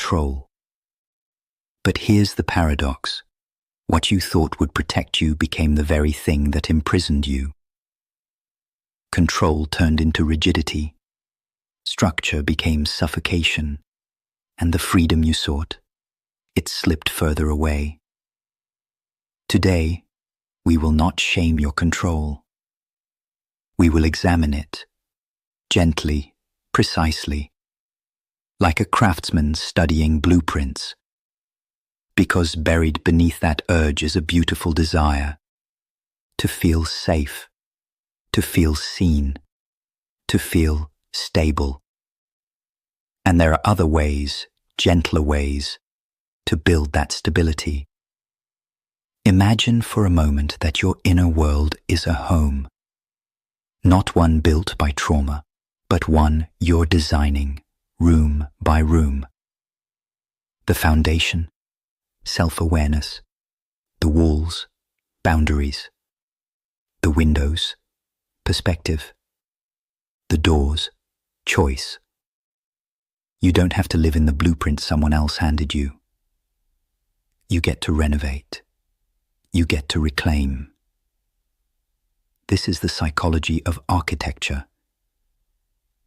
control. But here's the paradox. What you thought would protect you became the very thing that imprisoned you. Control turned into rigidity. Structure became suffocation. And the freedom you sought, it slipped further away. Today, we will not shame your control. We will examine it, gently, precisely, like a craftsman studying blueprints. Because buried beneath that urge is a beautiful desire to feel safe, to feel seen, to feel stable. And there are other ways, gentler ways, to build that stability. Imagine for a moment that your inner world is a home, not one built by trauma, but one you're designing, room by room. The foundation, self-awareness. The walls, boundaries. The windows, perspective. The doors, choice. You don't have to live in the blueprint someone else handed you. You get to renovate. You get to reclaim. This is the psychology of architecture.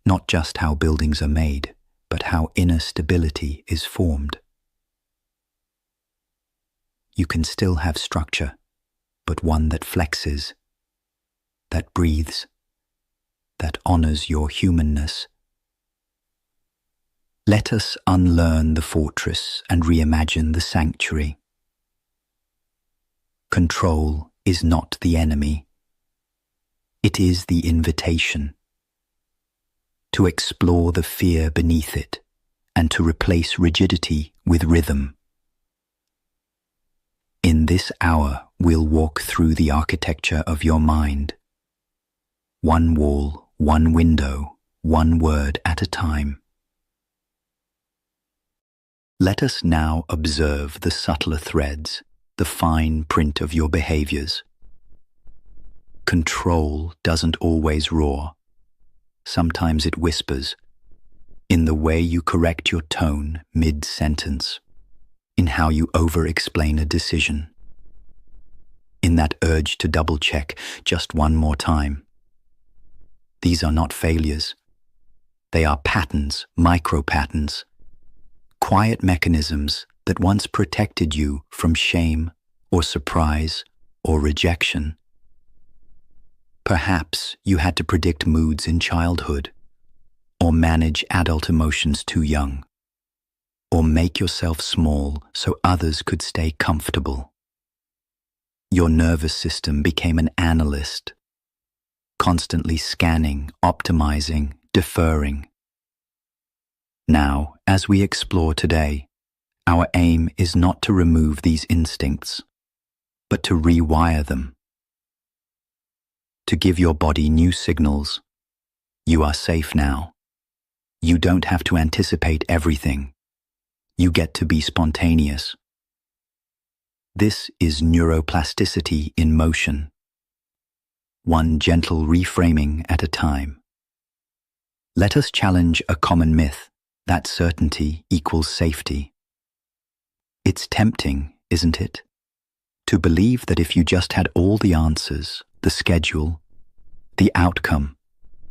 Not just how buildings are made, but how inner stability is formed. You can still have structure, but one that flexes, that breathes, that honors your humanness. Let us unlearn the fortress and reimagine the sanctuary. Control is not the enemy. It is the invitation to explore the fear beneath it and to replace rigidity with rhythm. In this hour, we'll walk through the architecture of your mind. One wall, one window, one word at a time. Let us now observe the subtler threads, the fine print of your behaviors. Control doesn't always roar. Sometimes it whispers, in the way you correct your tone mid-sentence, in how you over-explain a decision, in that urge to double-check just one more time. These are not failures. They are patterns, micro-patterns, quiet mechanisms that once protected you from shame or surprise or rejection. Perhaps you had to predict moods in childhood, or manage adult emotions too young, or make yourself small so others could stay comfortable. Your nervous system became an analyst, constantly scanning, optimizing, deferring. Now, as we explore today, our aim is not to remove these instincts, but to rewire them. To give your body new signals. You are safe now. You don't have to anticipate everything. You get to be spontaneous. This is neuroplasticity in motion. One gentle reframing at a time. Let us challenge a common myth that certainty equals safety. It's tempting, isn't it? To believe that if you just had all the answers, the schedule, the outcome,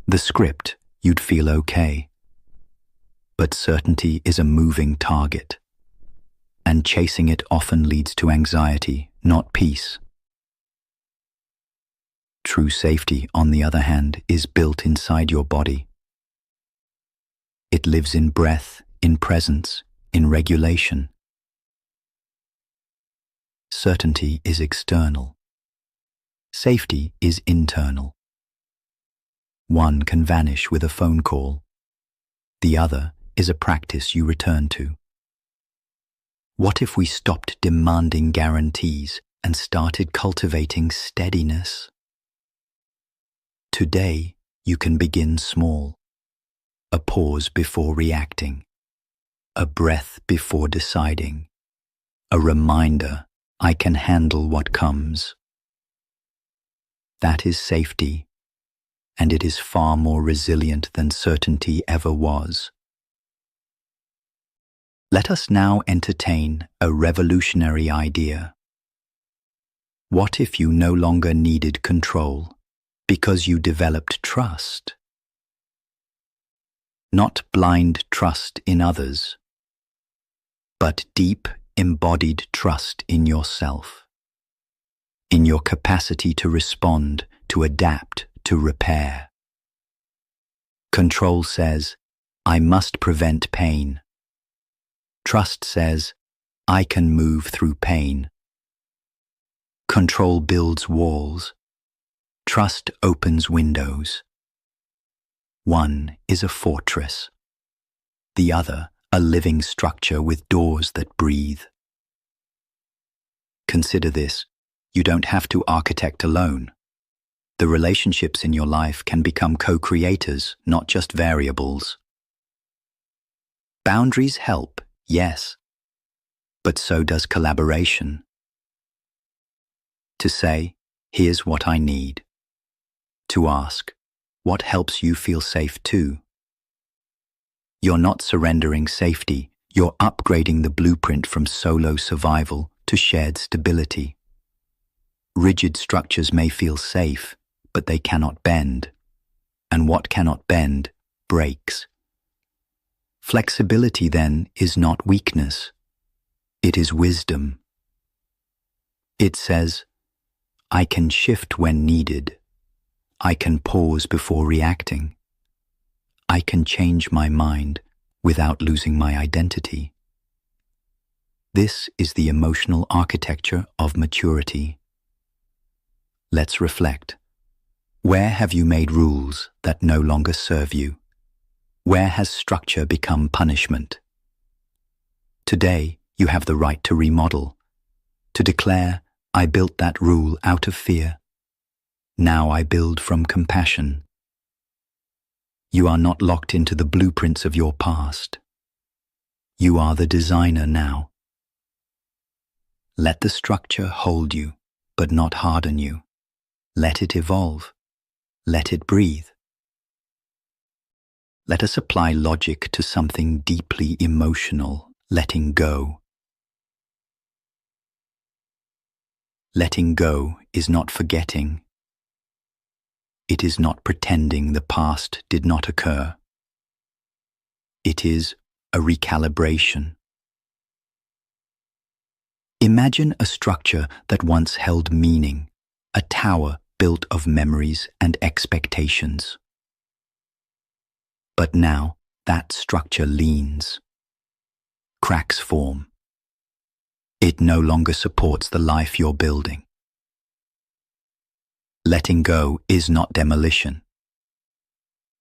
the script, you'd feel okay. But certainty is a moving target, and chasing it often leads to anxiety, not peace. True safety, on the other hand, is built inside your body. It lives in breath, in presence, in regulation. Certainty is external. Safety is internal. One can vanish with a phone call. The other is a practice you return to. What if we stopped demanding guarantees and started cultivating steadiness? Today, you can begin small. A pause before reacting. A breath before deciding. A reminder, I can handle what comes. That is safety, and it is far more resilient than certainty ever was. Let us now entertain a revolutionary idea. What if you no longer needed control because you developed trust? Not blind trust in others, but deep, embodied trust in yourself, in your capacity to respond, to adapt, to repair. Control says, I must prevent pain. Trust says, I can move through pain. Control builds walls. Trust opens windows. One is a fortress. The other, a living structure with doors that breathe. Consider this. You don't have to architect alone. The relationships in your life can become co-creators, not just variables. Boundaries help, yes, but so does collaboration. To say, here's what I need. To ask, what helps you feel safe too? You're not surrendering safety, you're upgrading the blueprint from solo survival to shared stability. Rigid structures may feel safe, but they cannot bend. And what cannot bend, breaks. Flexibility, then, is not weakness. It is wisdom. It says, I can shift when needed. I can pause before reacting. I can change my mind without losing my identity. This is the emotional architecture of maturity. Let's reflect. Where have you made rules that no longer serve you? Where has structure become punishment? Today, you have the right to remodel, to declare, I built that rule out of fear. Now I build from compassion. You are not locked into the blueprints of your past. You are the designer now. Let the structure hold you, but not harden you. Let it evolve. Let it breathe. Let us apply logic to something deeply emotional, letting go. Letting go is not forgetting. It is not pretending the past did not occur. It is a recalibration. Imagine a structure that once held meaning, a tower built of memories and expectations. But now that structure leans. Cracks form. It no longer supports the life you're building. Letting go is not demolition.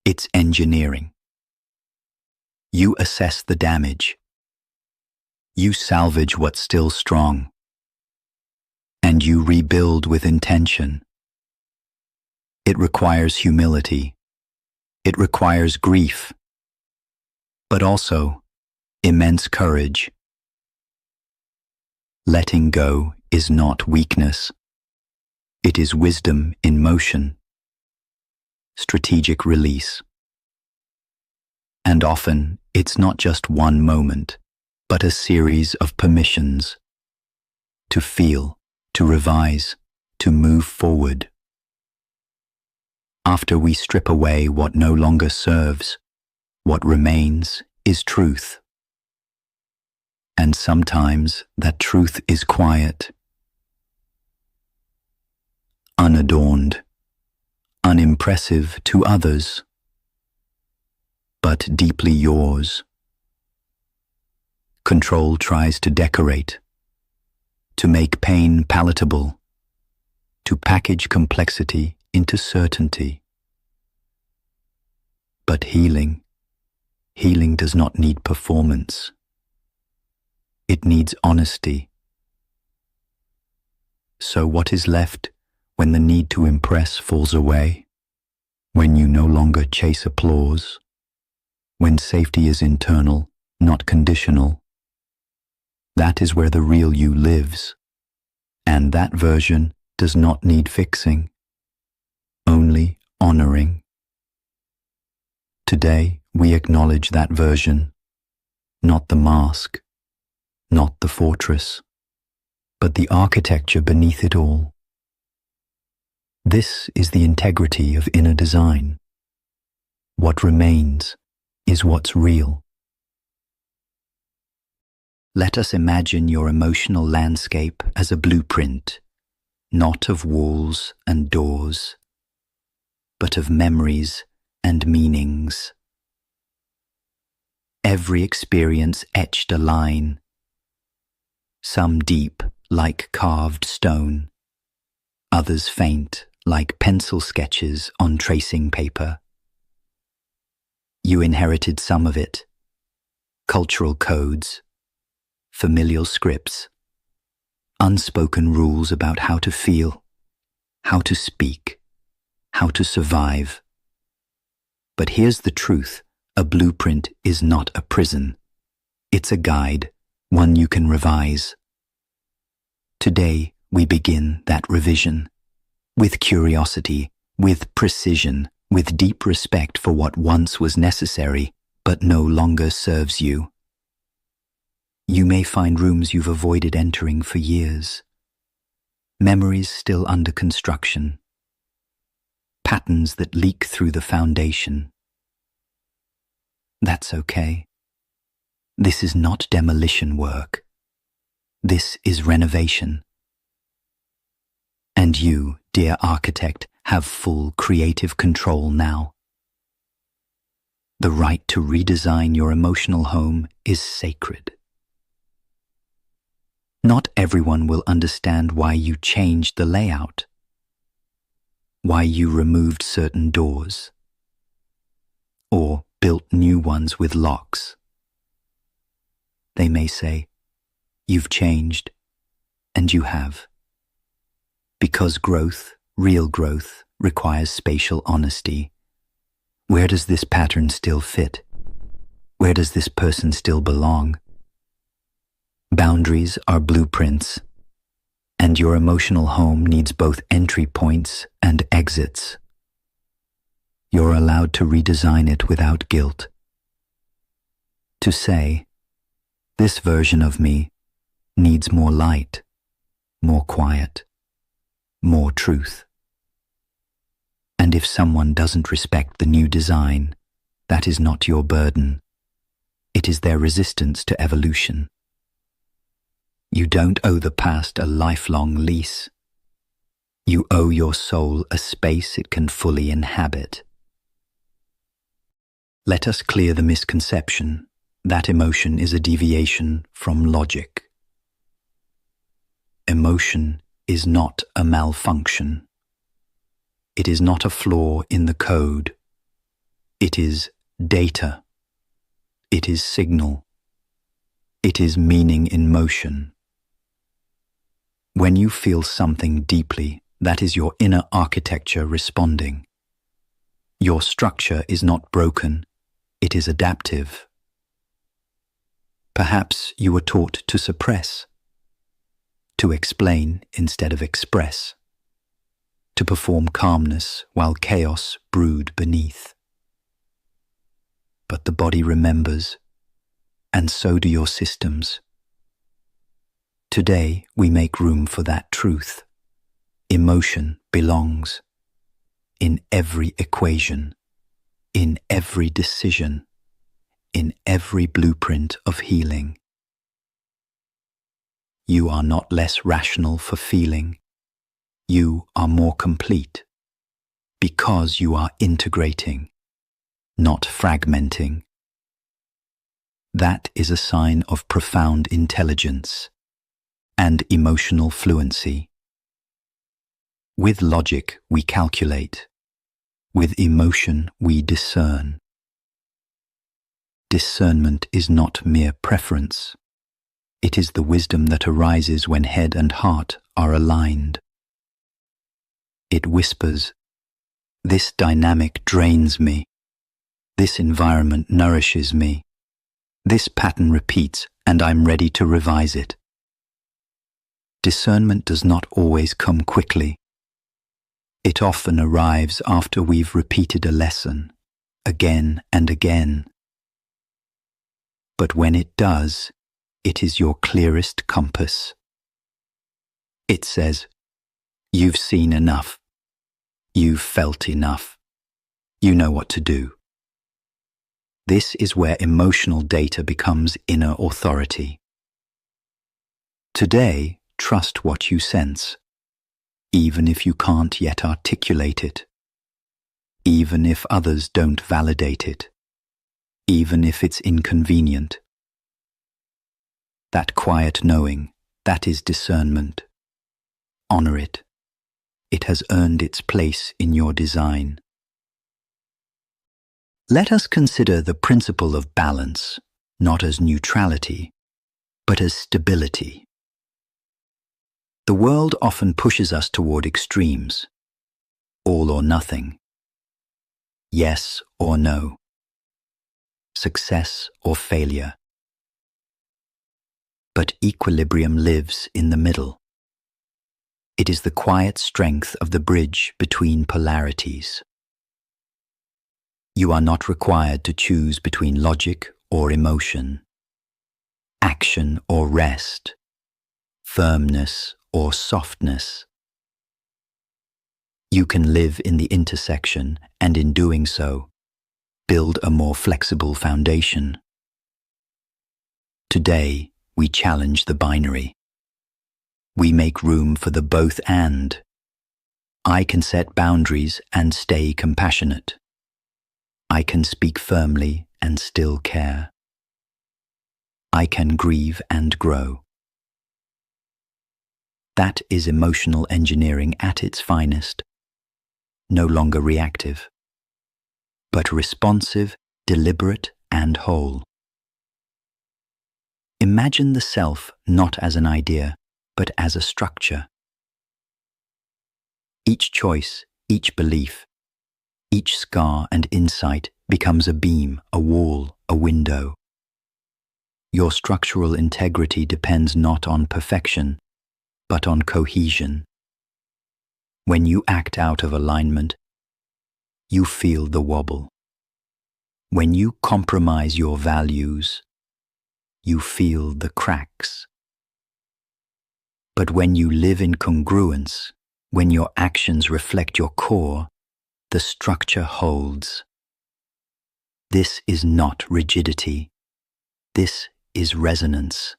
It's engineering. You assess the damage. You salvage what's still strong. And you rebuild with intention. It requires humility. It requires grief. But also immense courage. Letting go is not weakness. It is wisdom in motion. Strategic release. And often, it's not just one moment, but a series of permissions. To feel, to revise, to move forward. After we strip away what no longer serves, what remains is truth. And sometimes that truth is quiet, unadorned, unimpressive to others, but deeply yours. Control tries to decorate, to make pain palatable, to package complexity into certainty. But healing does not need performance. It needs honesty. So what is left when the need to impress falls away? When you no longer chase applause? When safety is internal, not conditional? That is where the real you lives. And that version does not need fixing, only honoring. Today, we acknowledge that version, not the mask, not the fortress, but the architecture beneath it all. This is the integrity of inner design. What remains is what's real. Let us imagine your emotional landscape as a blueprint, not of walls and doors, but of memories and meanings. Every experience etched a line, some deep like carved stone, others faint like pencil sketches on tracing paper. You inherited some of it, cultural codes, familial scripts, unspoken rules about how to feel, how to speak, how to survive. But here's the truth, a blueprint is not a prison. It's a guide, one you can revise. Today, we begin that revision, with curiosity, with precision, with deep respect for what once was necessary, but no longer serves you. You may find rooms you've avoided entering for years, memories still under construction, patterns that leak through the foundation. That's okay. This is not demolition work. This is renovation. And you, dear architect, have full creative control now. The right to redesign your emotional home is sacred. Not everyone will understand why you changed the layout, why you removed certain doors, or built new ones with locks. They may say, "You've changed," and you have. Because growth, real growth, requires spatial honesty. Where does this pattern still fit? Where does this person still belong? Boundaries are blueprints, and your emotional home needs both entry points and exits. You're allowed to redesign it without guilt. To say, this version of me needs more light, more quiet, more truth. And if someone doesn't respect the new design, that is not your burden. It is their resistance to evolution. You don't owe the past a lifelong lease. You owe your soul a space it can fully inhabit. Let us clear the misconception that emotion is a deviation from logic. Emotion is not a malfunction. It is not a flaw in the code. It is data. It is signal. It is meaning in motion. When you feel something deeply, that is your inner architecture responding. Your structure is not broken, it is adaptive. Perhaps you were taught to suppress, to explain instead of express, to perform calmness while chaos brewed beneath. But the body remembers, and so do your systems. Today, we make room for that truth. Emotion belongs in every equation, in every decision, in every blueprint of healing. You are not less rational for feeling. You are more complete because you are integrating, not fragmenting. That is a sign of profound intelligence and emotional fluency. With logic, we calculate. With emotion, we discern. Discernment is not mere preference. It is the wisdom that arises when head and heart are aligned. It whispers, "This dynamic drains me. This environment nourishes me. This pattern repeats, and I'm ready to revise it." Discernment does not always come quickly. It often arrives after we've repeated a lesson, again and again. But when it does, it is your clearest compass. It says, "You've seen enough. You've felt enough. You know what to do." This is where emotional data becomes inner authority. Today, trust what you sense, even if you can't yet articulate it, even if others don't validate it, even if it's inconvenient. That quiet knowing, that is discernment. Honor it. It has earned its place in your design. Let us consider the principle of balance, not as neutrality, but as stability. The world often pushes us toward extremes, all or nothing, yes or no, success or failure. But equilibrium lives in the middle. It is the quiet strength of the bridge between polarities. You are not required to choose between logic or emotion, action or rest, firmness or softness. You can live in the intersection and in doing so, build a more flexible foundation. Today, we challenge the binary. We make room for the both and. I can set boundaries and stay compassionate. I can speak firmly and still care. I can grieve and grow. That is emotional engineering at its finest. No longer reactive, but responsive, deliberate, and whole. Imagine the self not as an idea, but as a structure. Each choice, each belief, each scar and insight becomes a beam, a wall, a window. Your structural integrity depends not on perfection, but on cohesion. When you act out of alignment, you feel the wobble. When you compromise your values, you feel the cracks. But when you live in congruence, when your actions reflect your core, the structure holds. This is not rigidity. This is resonance.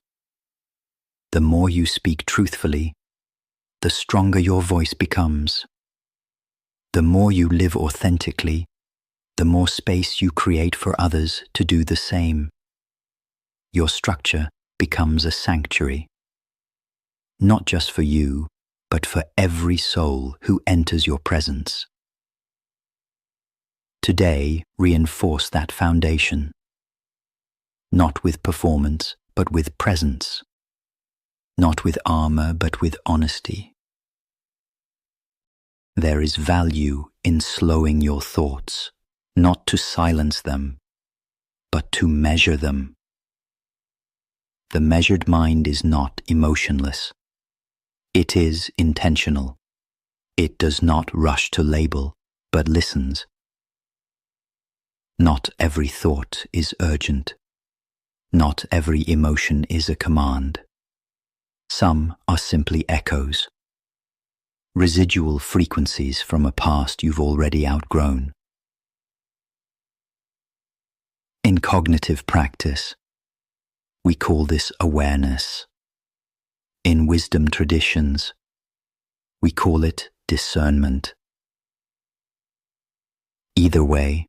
The more you speak truthfully, the stronger your voice becomes. The more you live authentically, the more space you create for others to do the same. Your structure becomes a sanctuary, not just for you, but for every soul who enters your presence. Today, reinforce that foundation, not with performance, but with presence, not with armor, but with honesty. There is value in slowing your thoughts, not to silence them, but to measure them. The measured mind is not emotionless. It is intentional. It does not rush to label, but listens. Not every thought is urgent. Not every emotion is a command. Some are simply echoes, residual frequencies from a past you've already outgrown. In cognitive practice, we call this awareness. In wisdom traditions, we call it discernment. Either way,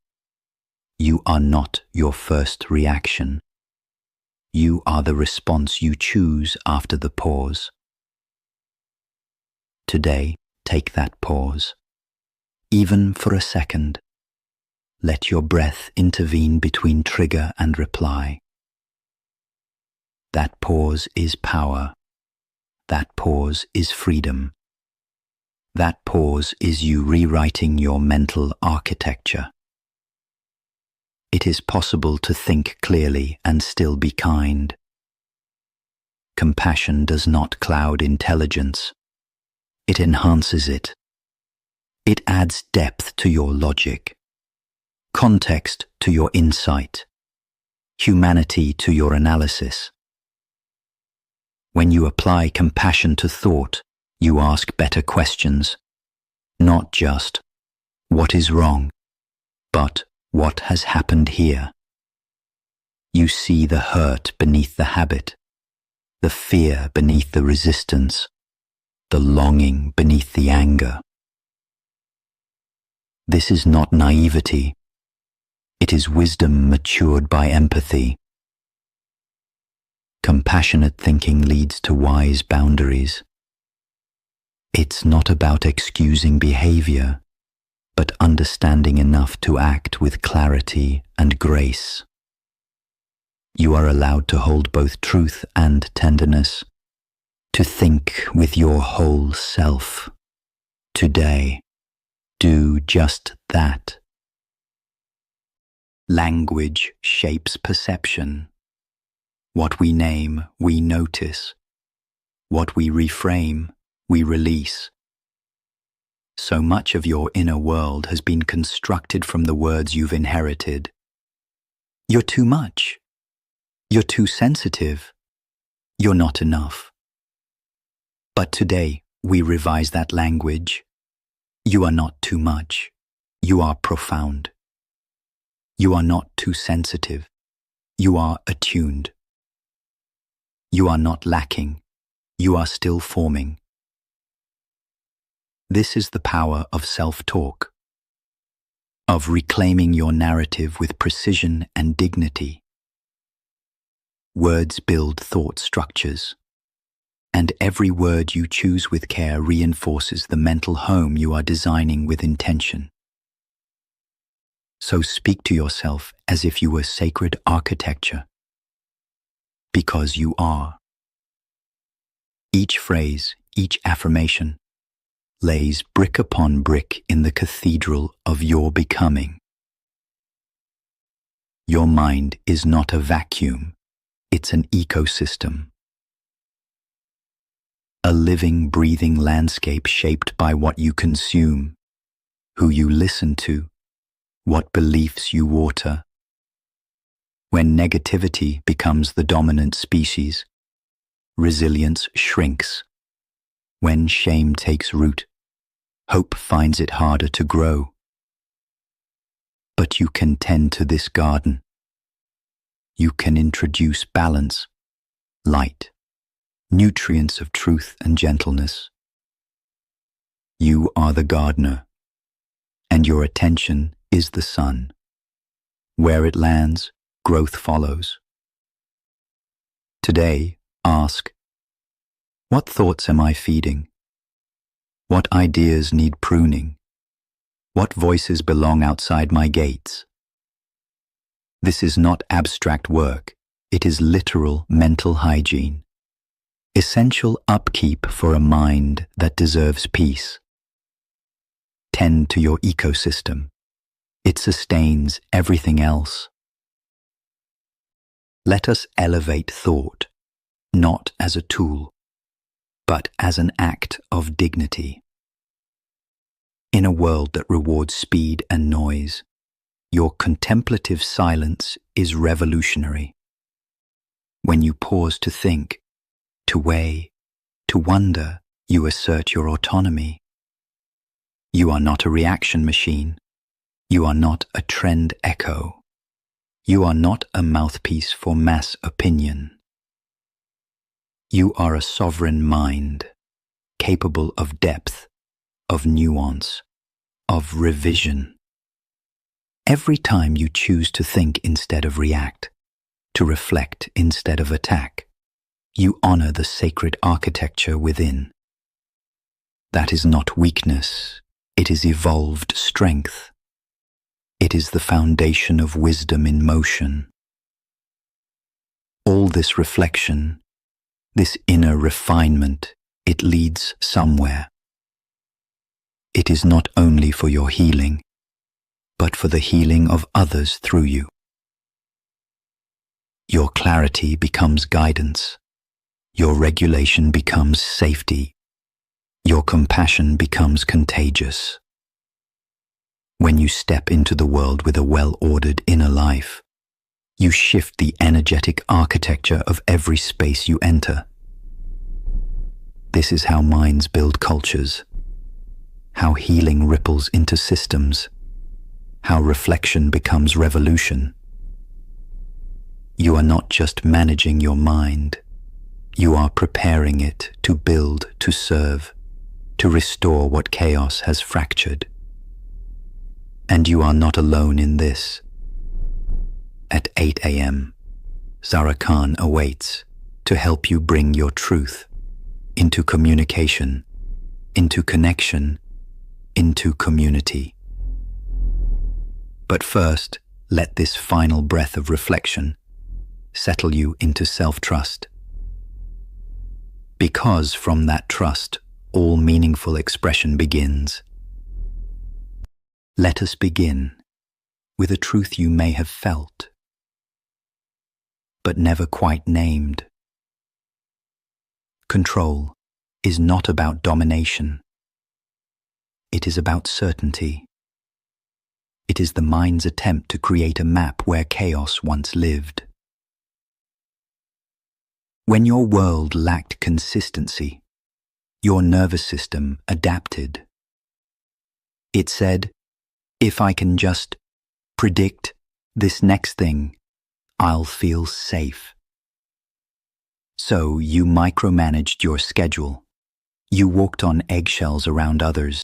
you are not your first reaction. You are the response you choose after the pause. Today, take that pause. Even for a second, let your breath intervene between trigger and reply. That pause is power. That pause is freedom. That pause is you rewriting your mental architecture. It is possible to think clearly and still be kind. Compassion does not cloud intelligence. It enhances it. It adds depth to your logic, context to your insight, humanity to your analysis. When you apply compassion to thought, you ask better questions, not just, what is wrong, but what has happened here? You see the hurt beneath the habit, the fear beneath the resistance, the longing beneath the anger. This is not naivety. It is wisdom matured by empathy. Compassionate thinking leads to wise boundaries. It's not about excusing behavior, but understanding enough to act with clarity and grace. You are allowed to hold both truth and tenderness, to think with your whole self. Today, do just that. Language shapes perception. What we name, we notice. What we reframe, we release. So much of your inner world has been constructed from the words you've inherited. You're too much. You're too sensitive. You're not enough. But today, we revise that language. You are not too much. You are profound. You are not too sensitive. You are attuned. You are not lacking. You are still forming. This is the power of self-talk, of reclaiming your narrative with precision and dignity. Words build thought structures, and every word you choose with care reinforces the mental home you are designing with intention. So speak to yourself as if you were sacred architecture, because you are. Each phrase, each affirmation, lays brick upon brick in the cathedral of your becoming. Your mind is not a vacuum, it's an ecosystem. A living, breathing landscape shaped by what you consume, who you listen to, what beliefs you water. When negativity becomes the dominant species, resilience shrinks. When shame takes root, hope finds it harder to grow. But you can tend to this garden. You can introduce balance, light, nutrients of truth and gentleness. You are the gardener, and your attention is the sun. Where it lands, growth follows. Today, ask, what thoughts am I feeding? What ideas need pruning? What voices belong outside my gates? This is not abstract work, it is literal mental hygiene. Essential upkeep for a mind that deserves peace. Tend to your ecosystem. It sustains everything else. Let us elevate thought, not as a tool, but as an act of dignity. In a world that rewards speed and noise, your contemplative silence is revolutionary. When you pause to think, to weigh, to wonder, you assert your autonomy. You are not a reaction machine. You are not a trend echo. You are not a mouthpiece for mass opinion. You are a sovereign mind, capable of depth, of nuance, of revision. Every time you choose to think instead of react, to reflect instead of attack, you honor the sacred architecture within. That is not weakness, it is evolved strength. It is the foundation of wisdom in motion. All this reflection, this inner refinement, it leads somewhere. It is not only for your healing, but for the healing of others through you. Your clarity becomes guidance. Your regulation becomes safety. Your compassion becomes contagious. When you step into the world with a well-ordered inner life, You shift the energetic architecture of every space you enter. This is how minds build cultures, how healing ripples into systems, how reflection becomes revolution. You are not just managing your mind, you are preparing it to build, to serve, to restore what chaos has fractured. And you are not alone in this. At 8 a.m., Zara Khan awaits to help you bring your truth into communication, into connection, into community. But first, let this final breath of reflection settle you into self-trust. Because from that trust, all meaningful expression begins. Let us begin with a truth you may have felt, but never quite named. Control is not about domination. It is about certainty. It is the mind's attempt to create a map where chaos once lived. When your world lacked consistency, your nervous system adapted. It said, if I can just predict this next thing, I'll feel safe. So you micromanaged your schedule. You walked on eggshells around others.